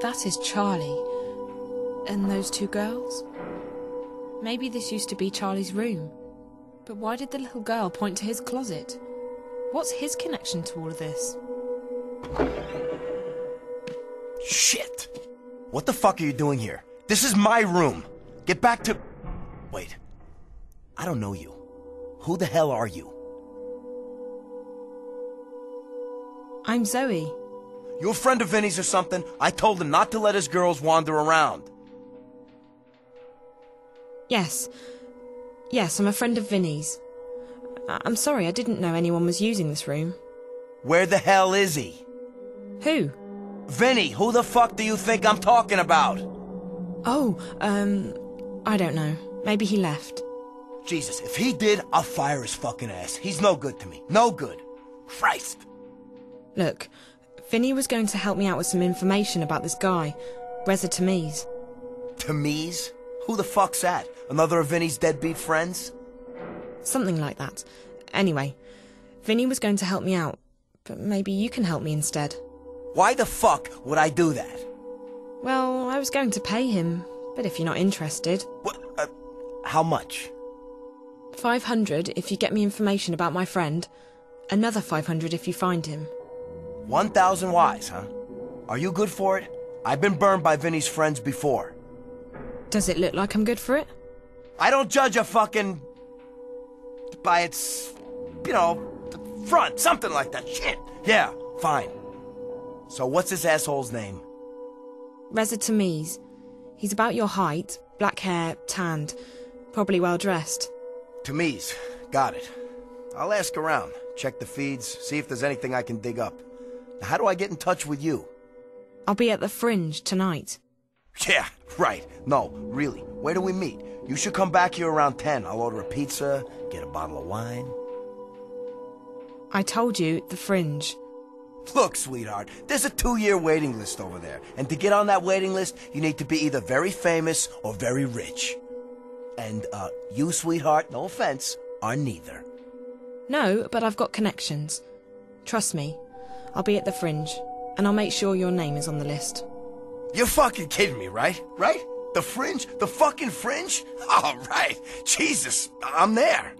That is Charlie. And those two girls? Maybe this used to be Charlie's room. But why did the little girl point to his closet? What's his connection to all of this? Shit! What the fuck are you doing here? This is my room! Get back to... Wait. I don't know you. Who the hell are you? I'm Zoe. You a friend of Vinny's or something? I told him not to let his girls wander around. Yes. Yes, I'm a friend of Vinny's. I'm sorry, I didn't know anyone was using this room. Where the hell is he? Who? Vinny, who the fuck do you think I'm talking about? Oh, I don't know. Maybe he left. Jesus, if he did, I'll fire his fucking ass. He's no good to me. No good. Christ. Look, Vinny was going to help me out with some information about this guy, Reza Tamiz. Tamiz? Who the fuck's that? Another of Vinny's deadbeat friends? Something like that. Anyway, Vinny was going to help me out, but maybe you can help me instead. Why the fuck would I do that? Well, I was going to pay him, but if you're not interested... What? How much? 500 if you get me information about my friend. Another 500 if you find him. 1,000 whys, huh? Are you good for it? I've been burned by Vinny's friends before. Does it look like I'm good for it? I don't judge a fucking... by its... you know, front, something like that. Shit. Yeah, fine. So what's this asshole's name? Reza Tamiz. He's about your height, black hair, tanned, probably well dressed. Tamiz. Got it. I'll ask around, check the feeds, see if there's anything I can dig up. Now, how do I get in touch with you? I'll be at the Fringe tonight. Yeah, right. No, really. Where do we meet? You should come back here around 10. I'll order a pizza, get a bottle of wine. I told you, the Fringe. Look, sweetheart, there's a 2-year waiting list over there. And to get on that waiting list, you need to be either very famous or very rich. And, you, sweetheart, no offense, are neither. No, but I've got connections. Trust me. I'll be at the Fringe, and I'll make sure your name is on the list. You're fucking kidding me, right? Right? The Fringe? The fucking Fringe? All right. Jesus, I'm there.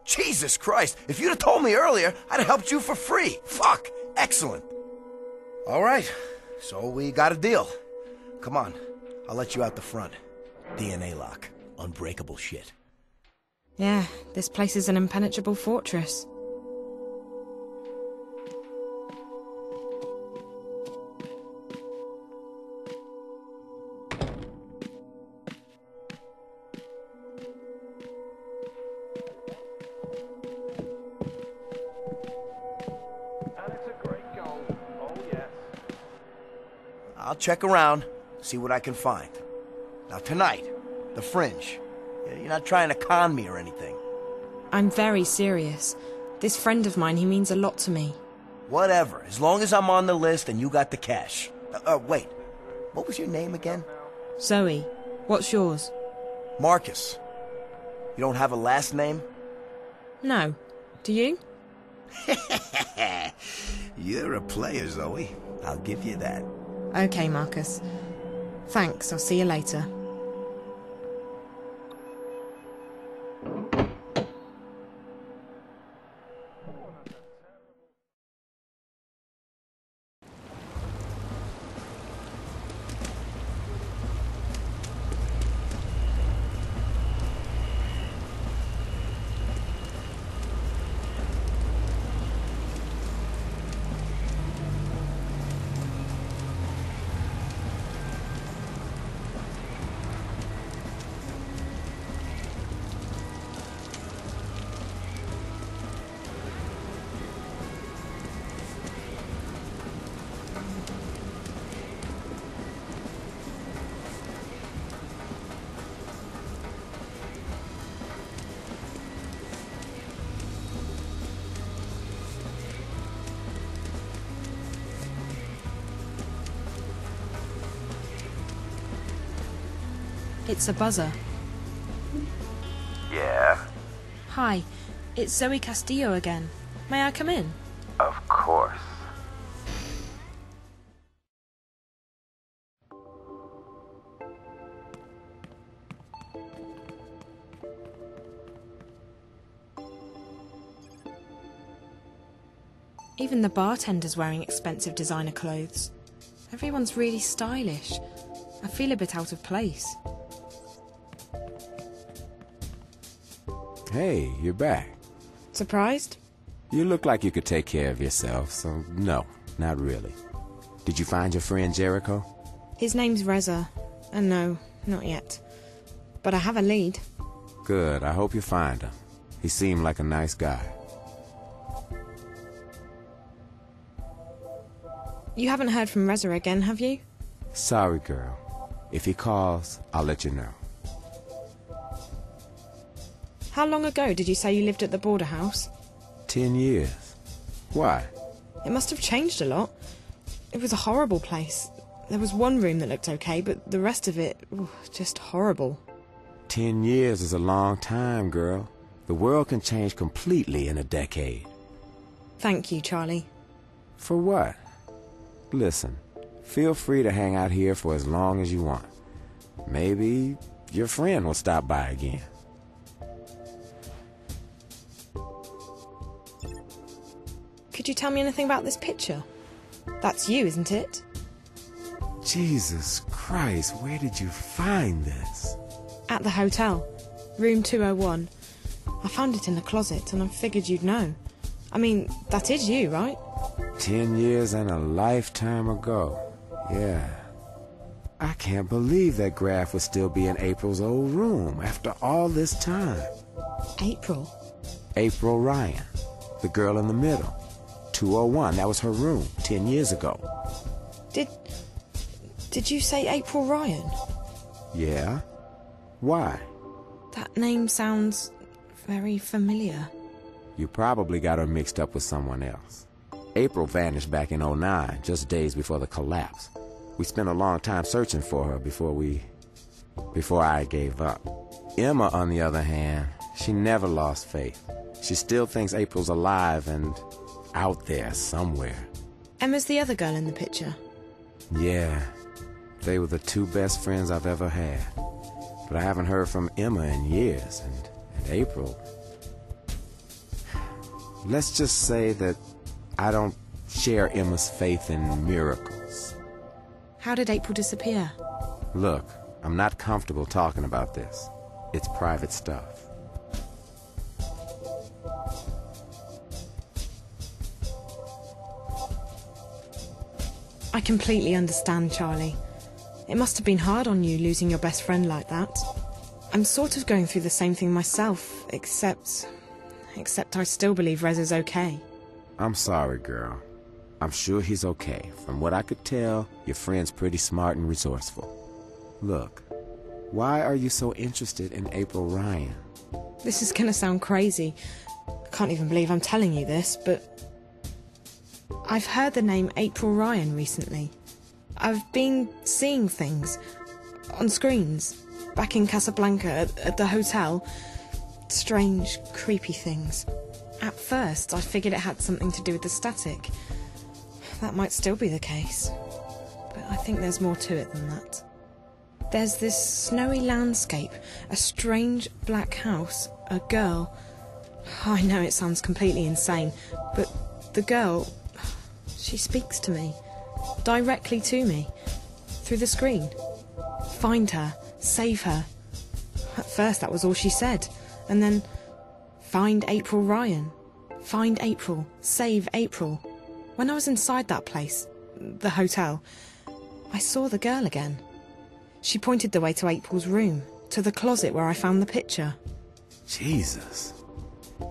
Jesus Christ, if you'd have told me earlier, I'd have helped you for free. Fuck, excellent. All right, so we got a deal. Come on, I'll let you out the front. DNA lock, unbreakable shit. Yeah, this place is an impenetrable fortress. I'll check around, see what I can find. Now tonight, the Fringe. You're not trying to con me or anything. I'm very serious. This friend of mine, he means a lot to me. Whatever, as long as I'm on the list and you got the cash. Wait, what was your name again? Zoe. What's yours? Marcus. You don't have a last name? No. Do you? You're a player, Zoe. I'll give you that. Okay, Marcus. Thanks, I'll see you later. It's a buzzer. Yeah? Hi, it's Zoe Castillo again. May I come in? Of course. Even the bartender's wearing expensive designer clothes. Everyone's really stylish. I feel a bit out of place. Hey, you're back. Surprised? You look like you could take care of yourself, so no, not really. Did you find your friend Jericho? His name's Reza. And no, not yet. But I have a lead. Good, I hope you find him. He seemed like a nice guy. You haven't heard from Reza again, have you? Sorry, girl. If he calls, I'll let you know. How long ago did you say you lived at the border house? 10 years. Why? It must have changed a lot. It was a horrible place. There was one room that looked okay, but the rest of it, just horrible. 10 years is a long time, girl. The world can change completely in a decade. Thank you, Charlie. For what? Listen, feel free to hang out here for as long as you want. Maybe your friend will stop by again. Could you tell me anything about this picture? That's you, isn't it? Jesus Christ, where did you find this? At the hotel. Room 201. I found it in the closet and I figured you'd know. I mean, that is you, right? 10 years and a lifetime ago. Yeah. I can't believe that graph would still be in April's old room after all this time. April? April Ryan, the girl in the middle. 201, that was her room 10 years ago. Did you say April Ryan? Yeah? Why? That name sounds very familiar. You probably got her mixed up with someone else. April vanished back in '09, just days before the collapse. We spent a long time searching for her before I gave up. Emma, on the other hand, she never lost faith. She still thinks April's alive and out there somewhere. Emma's the other girl in the picture. Yeah, they were the two best friends I've ever had. But I haven't heard from Emma in years, and April... Let's just say that I don't share Emma's faith in miracles. How did April disappear? Look, I'm not comfortable talking about this. It's private stuff. I completely understand, Charlie. It must have been hard on you losing your best friend like that. I'm sort of going through the same thing myself, except I still believe Reza's okay. I'm sorry, girl. I'm sure he's okay. From what I could tell, your friend's pretty smart and resourceful. Look, why are you so interested in April Ryan? This is gonna sound crazy. I can't even believe I'm telling you this, but I've heard the name April Ryan recently. I've been seeing things on screens back in Casablanca at the hotel. Strange, creepy things. At first, I figured it had something to do with the static. That might still be the case. But I think there's more to it than that. There's this snowy landscape, a strange black house, a girl. I know it sounds completely insane, but the girl, she speaks to me. Directly to me. Through the screen. Find her. Save her. At first that was all she said. And then, find April Ryan. Find April. Save April. When I was inside that place, the hotel, I saw the girl again. She pointed the way to April's room, to the closet where I found the picture. Jesus.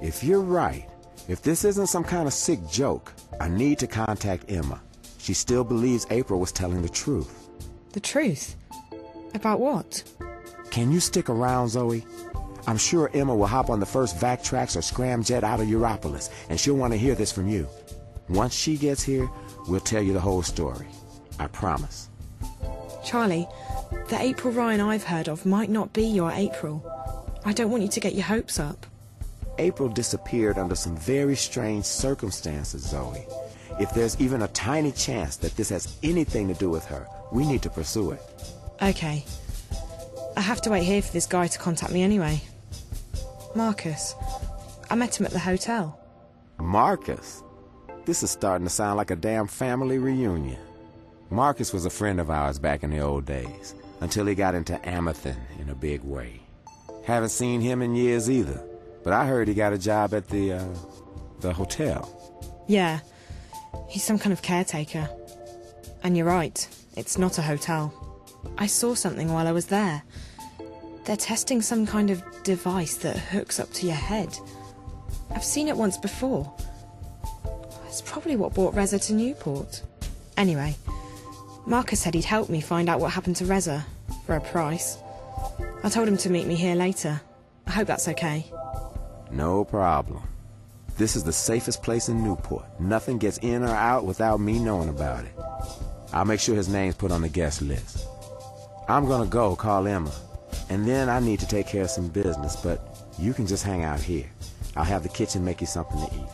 If you're right, if this isn't some kind of sick joke, I need to contact Emma. She still believes April was telling the truth. The truth? About what? Can you stick around, Zoe? I'm sure Emma will hop on the first Vactrax or scramjet out of Europolis, and she'll want to hear this from you. Once she gets here, we'll tell you the whole story. I promise. Charlie, the April Ryan I've heard of might not be your April. I don't want you to get your hopes up. April disappeared under some very strange circumstances, Zoe. If there's even a tiny chance that this has anything to do with her, we need to pursue it. Okay. I have to wait here for this guy to contact me anyway. Marcus. I met him at the hotel. Marcus? This is starting to sound like a damn family reunion. Marcus was a friend of ours back in the old days, until he got into amethyst in a big way. Haven't seen him in years either, but I heard he got a job at the hotel. Yeah, he's some kind of caretaker. And you're right, it's not a hotel. I saw something while I was there. They're testing some kind of device that hooks up to your head. I've seen it once before. It's probably what brought Reza to Newport. Anyway, Marcus said he'd help me find out what happened to Reza, for a price. I told him to meet me here later. I hope that's okay. No problem. This is the safest place in Newport. Nothing gets in or out without me knowing about it. I'll make sure his name's put on the guest list. I'm gonna go call Emma, and then I need to take care of some business, but you can just hang out here. I'll have the kitchen make you something to eat.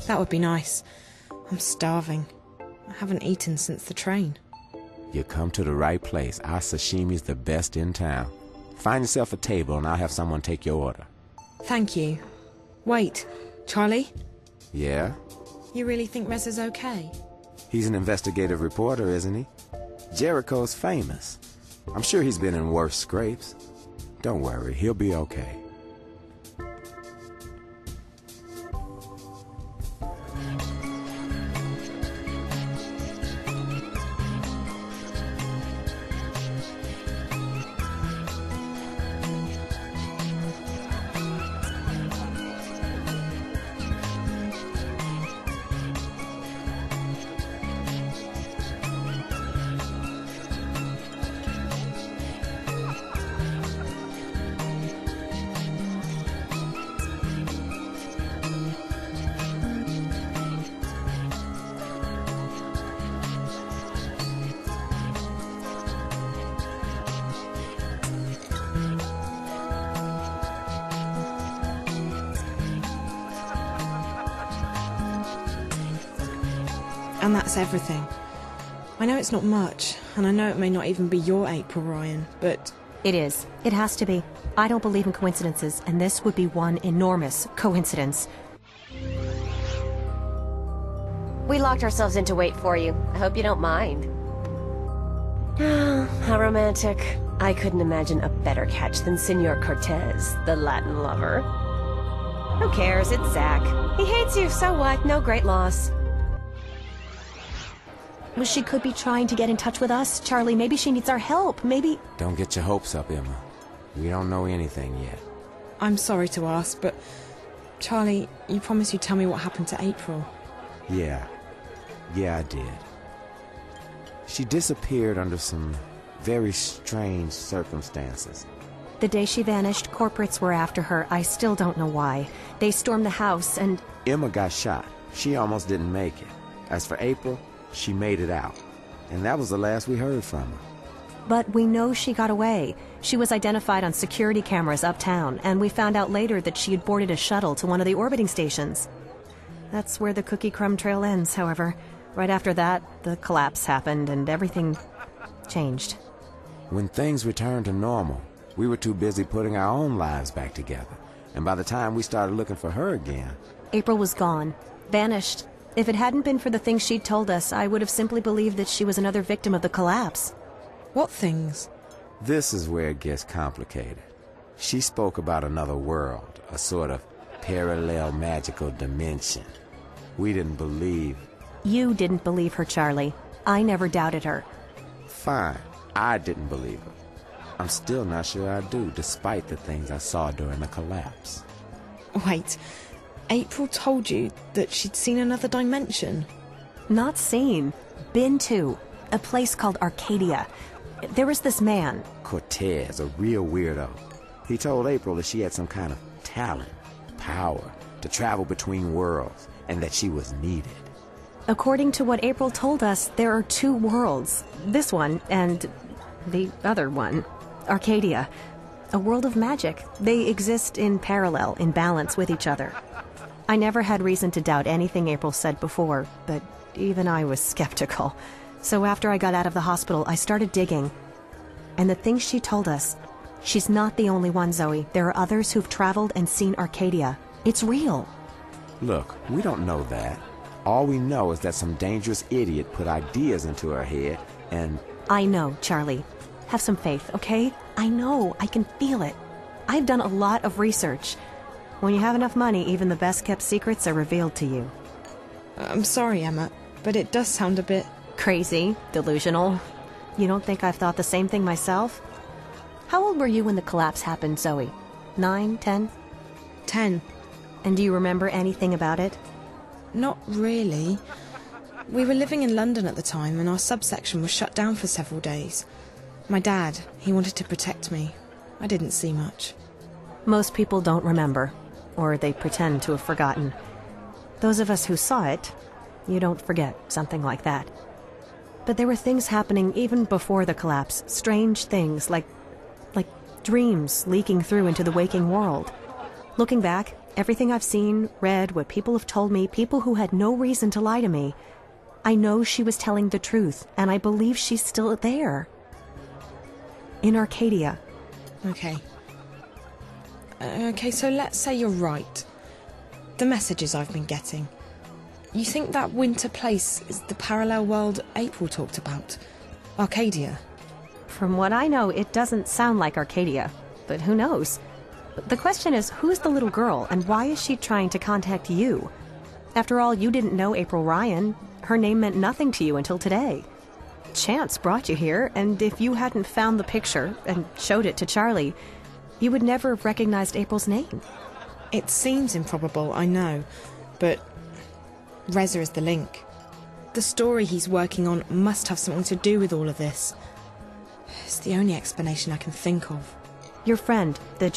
That would be nice. I'm starving. I haven't eaten since the train. You come to the right place. Our sashimi's the best in town. Find yourself a table and I'll have someone take your order. Thank you. Wait, Charlie? Yeah? You really think Reza's okay? He's an investigative reporter, isn't he? Jericho's famous. I'm sure he's been in worse scrapes. Don't worry, he'll be okay. And that's everything. I know it's not much, and I know it may not even be your April, Ryan, but... It is. It has to be. I don't believe in coincidences, and this would be one enormous coincidence. We locked ourselves in to wait for you. I hope you don't mind. How romantic. I couldn't imagine a better catch than Senor Cortez, the Latin lover. Who cares? It's Zach. He hates you, so what? No great loss. Well, she could be trying to get in touch with us. Charlie, maybe she needs our help. Maybe... Don't get your hopes up, Emma. We don't know anything yet. I'm sorry to ask, but... Charlie, you promised you'd tell me what happened to April. Yeah, I did. She disappeared under some very strange circumstances. The day she vanished, corporates were after her. I still don't know why. They stormed the house and... Emma got shot. She almost didn't make it. As for April, she made it out. And that was the last we heard from her. But we know she got away. She was identified on security cameras uptown, and we found out later that she had boarded a shuttle to one of the orbiting stations. That's where the cookie crumb trail ends, however. Right after that, the collapse happened and everything changed. When things returned to normal, we were too busy putting our own lives back together. And by the time we started looking for her again... April was gone. Vanished. If it hadn't been for the things she'd told us, I would have simply believed that she was another victim of the collapse. What things? This is where it gets complicated. She spoke about another world, a sort of parallel magical dimension. We didn't believe... You didn't believe her, Charlie. I never doubted her. Fine, I didn't believe her. I'm still not sure I do, despite the things I saw during the collapse. Wait, April told you that she'd seen another dimension? Not seen. Been to. A place called Arcadia. There was this man. Cortez, a real weirdo. He told April that she had some kind of talent, power, to travel between worlds, and that she was needed. According to what April told us, there are two worlds. This one and the other one. Arcadia. A world of magic. They exist in parallel, in balance with each other. I never had reason to doubt anything April said before, but even I was skeptical. So after I got out of the hospital, I started digging. And the things she told us, she's not the only one, Zoe. There are others who've traveled and seen Arcadia. It's real. Look, we don't know that. All we know is that some dangerous idiot put ideas into her head, and... I know, Charlie. Have some faith, okay? I know. I can feel it. I've done a lot of research. When you have enough money, even the best-kept secrets are revealed to you. I'm sorry, Emma, but it does sound a bit... Crazy, delusional. You don't think I've thought the same thing myself? How old were you when the collapse happened, Zoe? 9, 10? 10. And do you remember anything about it? Not really. We were living in London at the time, and our subsection was shut down for several days. My dad, he wanted to protect me. I didn't see much. Most people don't remember, or they pretend to have forgotten. Those of us who saw it, you don't forget something like that. But there were things happening even before the collapse, strange things like dreams leaking through into the waking world. Looking back, everything I've seen, read, what people have told me, people who had no reason to lie to me, I know she was telling the truth, and I believe she's still there. In Arcadia. Okay. Okay, so let's say you're right. The messages I've been getting. You think that winter place is the parallel world April talked about? Arcadia? From what I know, it doesn't sound like Arcadia, but who knows? The question is, who's the little girl, and why is she trying to contact you? After all, you didn't know April Ryan. Her name meant nothing to you until today. Chance brought you here, and if you hadn't found the picture and showed it to Charlie, you would never have recognized April's name. It seems improbable, I know, but Reza is the link. The story he's working on must have something to do with all of this. It's the only explanation I can think of. Your friend, the